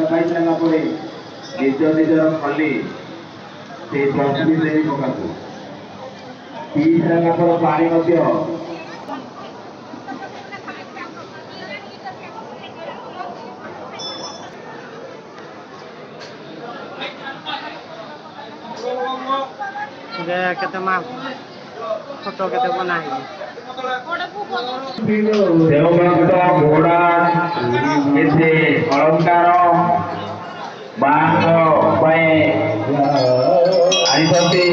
ଖାଇସାରିଲା ପରେ ନିଜ ନିଜର ଖଲି ସେ ଡଷ୍ଟବିନ୍ରେ ପକାନ୍ତୁ। ପିଇ ସାରିଲା ପରେ ପାଣି ମଧ୍ୟ କେତେ ମା ଫଟୋ କେତେ ବନା ଦେବବ୍ରତ ଘୋଡ଼ା କେତେ ଅଳଙ୍କାର ବାହାଘର ପାଇଁ ଆଣିଛନ୍ତି।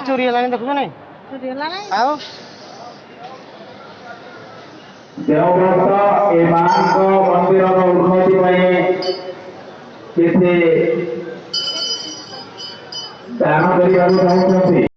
ଚୋରି ହେଲାଣି ଦେଖୁଛ ନାଇଁ ଆଉ ଦେବବ୍ରତ ଏ ମାଙ୍କ ମନ୍ଦିରର ଉନ୍ନତି ପାଇଁ କେତେ ଦାନ କରିବାକୁ ଚାହୁଁଛନ୍ତି।